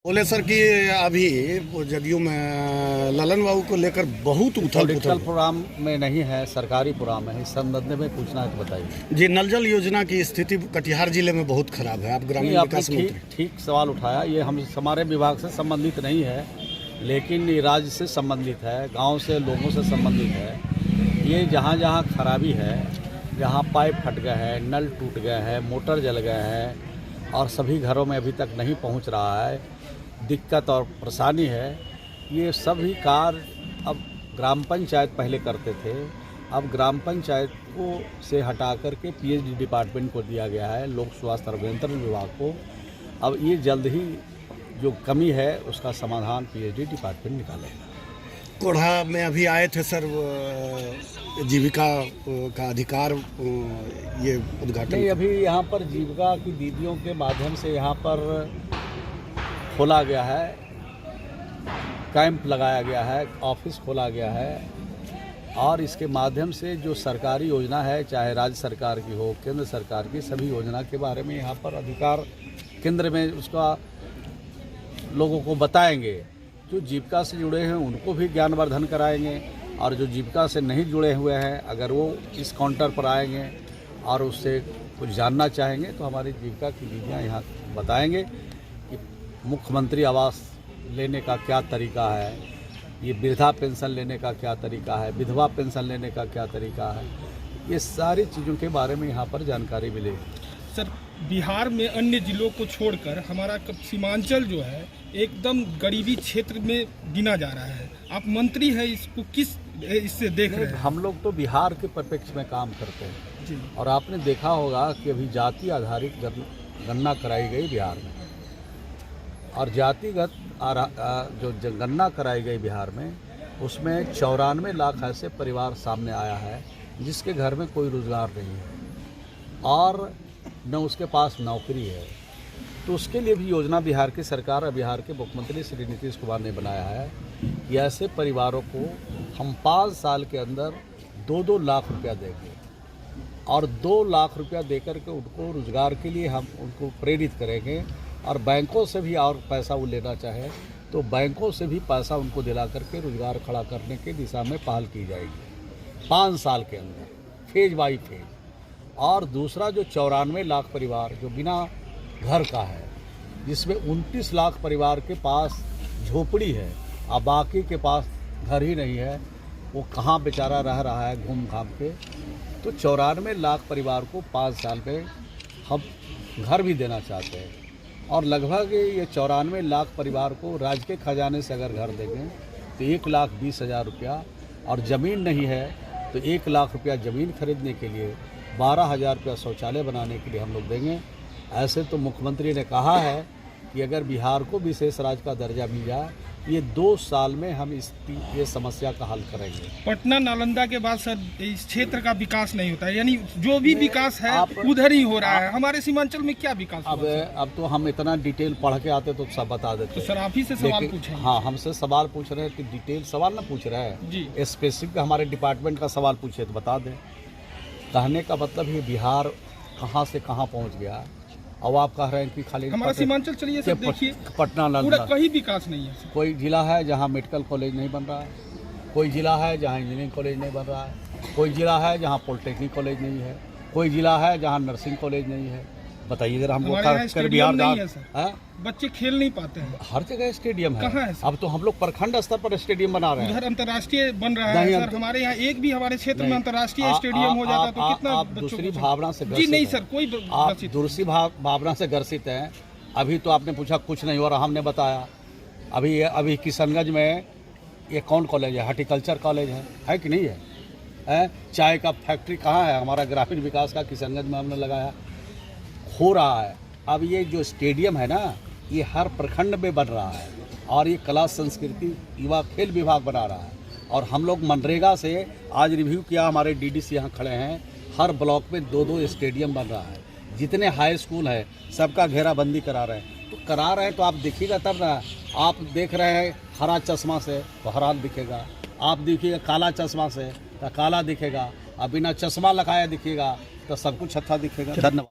बोले सर कि अभी जदयू में ललन बाबू को लेकर बहुत उथल पॉलिटिकल प्रोग्राम में नहीं है, सरकारी प्रोग्राम है। इस संबंध में पूछना है तो बताइए। जी, नल जल योजना की स्थिति कटिहार जिले में बहुत खराब है। आप ग्रामीण विकास मंत्री। ठीक सवाल उठाया। ये हमारे विभाग से संबंधित नहीं है, लेकिन ये राज्य से संबंधित है, गाँव से लोगों से संबंधित है। ये जहाँ जहाँ खराबी है, जहाँ पाइप फट गए हैं, नल टूट गए हैं, मोटर जल गए हैं और सभी घरों में अभी तक नहीं पहुँच रहा है, दिक्कत और परेशानी है। ये सभी कार्य अब ग्राम पंचायत पहले करते थे, अब ग्राम पंचायत को से हटा करके पीएचडी डिपार्टमेंट को दिया गया है, लोक स्वास्थ्य अभियंत्रण विभाग को। अब ये जल्द ही जो कमी है उसका समाधान पीएचडी डिपार्टमेंट निकालेगा। कोढ़ा में अभी आए थे सर, जीविका का अधिकार ये उद्घाटन नहीं, अभी यहाँ पर जीविका की दीदियों के माध्यम से यहाँ पर खोला गया है, कैंप लगाया गया है, ऑफिस खोला गया है और इसके माध्यम से जो सरकारी योजना है, चाहे राज्य सरकार की हो, केंद्र सरकार की, सभी योजना के बारे में यहाँ पर अधिकार केंद्र में उसका लोगों को बताएंगे। जो जीविका से जुड़े हैं उनको भी ज्ञानवर्धन कराएंगे और जो जीविका से नहीं जुड़े हुए हैं अगर वो इस काउंटर पर आएंगे और उससे कुछ जानना चाहेंगे तो हमारी जीविका की दीदियाँ यहाँ बताएंगे कि मुख्यमंत्री आवास लेने का क्या तरीका है, ये वृद्धा पेंशन लेने का क्या तरीका है, विधवा पेंशन लेने का क्या तरीका है, ये सारी चीज़ों के बारे में यहाँ पर जानकारी मिलेगी। सर, बिहार में अन्य जिलों को छोड़कर हमारा सीमांचल जो है एकदम गरीबी क्षेत्र में गिना जा रहा है। आप मंत्री हैं, इसको किस इससे देख रहे हैं? हम लोग तो बिहार के परिप्रेक्ष्य में काम करते हैं जी। और आपने देखा होगा कि अभी जाति आधारित गणना कराई गई बिहार में और जातिगत जो गणना कराई गई बिहार में उसमें 94 लाख ऐसे परिवार सामने आया है जिसके घर में कोई रोज़गार नहीं है और न उसके पास नौकरी है। तो उसके लिए भी योजना बिहार की सरकार और बिहार के मुख्यमंत्री श्री नीतीश कुमार ने बनाया है कि ऐसे परिवारों को हम 5 साल के अंदर 2-2 लाख रुपया देंगे और 2 लाख रुपया देकर के उनको रोज़गार के लिए हम उनको प्रेरित करेंगे और बैंकों से भी और पैसा वो लेना चाहे तो बैंकों से भी पैसा उनको दिला करके रोज़गार खड़ा करने की दिशा में पहल की जाएगी 5 साल के अंदर, फेज बाई फेज। और दूसरा जो 94 लाख परिवार जो बिना घर का है, जिसमें 29 लाख परिवार के पास झोपड़ी है और बाकी के पास घर ही नहीं है, वो कहाँ बेचारा रह रहा है घूम घाम के। तो 94 लाख परिवार को 5 साल में हम घर भी देना चाहते हैं और लगभग ये 94 लाख परिवार को राज्य के खजाने से अगर घर देंगे तो 1,20,000 रुपया और ज़मीन नहीं है तो 1 लाख रुपया ज़मीन खरीदने के लिए 12,000 रुपया शौचालय बनाने के लिए हम लोग देंगे। ऐसे तो मुख्यमंत्री ने कहा है कि अगर बिहार को विशेष राज्य का दर्जा मिल जाए ये 2 साल में हम ये समस्या का हल करेंगे। पटना नालंदा के बाद सर इस क्षेत्र का विकास नहीं होता है, यानी जो भी विकास है उधर ही हो रहा है। हमारे सीमांचल में क्या विकास अब तो हम इतना डिटेल पढ़ के आते तो सब बता देते। तो सर आप ही से सवाल पूछें। हाँ, हमसे सवाल पूछ रहे हैं कि डिटेल सवाल ना पूछ रहे हैं जी, स्पेसिफिक हमारे डिपार्टमेंट का सवाल पूछे तो बता दें। कहने का मतलब ये बिहार कहाँ से कहाँ पहुँच गया। अब आप कह रहे हैं कि खाली हमारा सीमांचल चलिए सर, देखिए पटना पूरा कहीं विकास नहीं है। कोई जिला है जहाँ मेडिकल कॉलेज नहीं बन रहा है, कोई जिला है जहाँ इंजीनियरिंग कॉलेज नहीं बन रहा है, कोई जिला है जहाँ पॉलिटेक्निक कॉलेज नहीं है, कोई जिला है जहाँ नर्सिंग कॉलेज नहीं है। बताइए जरा हमको कर बिहार है? बच्चे खेल नहीं पाते हैं। हर जगह स्टेडियम है। कहाँ है? अब तो हम लोग प्रखंड स्तर पर स्टेडियम बना रहे हैं। उधर अंतर्राष्ट्रीय बन रहा है सर। हमारे यहाँ एक भी हमारे क्षेत्र में अंतर्राष्ट्रीय स्टेडियम हो जाता तो कितना आप दूसरी भावना से जी नहीं सर, कोई आप दूसरी भावना से ग्रसित हैं। अभी तो आपने पूछा कुछ नहीं हो रहा, हमने बताया। अभी किशनगंज में ये कौन कॉलेज है? हार्टिकल्चर कॉलेज है कि नहीं है? चाय का फैक्ट्री कहाँ है? हमारा ग्रामीण विकास का किशनगंज में हमने लगाया, हो रहा है। अब ये जो स्टेडियम है ना, ये हर प्रखंड में बन रहा है और ये कला संस्कृति युवा खेल विभाग बना रहा है। और हम लोग मनरेगा से आज रिव्यू किया, हमारे डीडीसी यहाँ खड़े हैं, हर ब्लॉक में 2-2 स्टेडियम बन रहा है। जितने हाई स्कूल है सबका घेराबंदी करा रहे हैं। तो करा रहे हैं तो आप देखिएगा तब ना। आप देख रहे हैं हरा चश्मा से तो हरा दिखेगा, आप देखिएगा काला चश्मा से तो काला दिखेगा, अब बिना चश्मा लगाया दिखेगा तो सब कुछ अच्छा दिखेगा। धन्यवाद।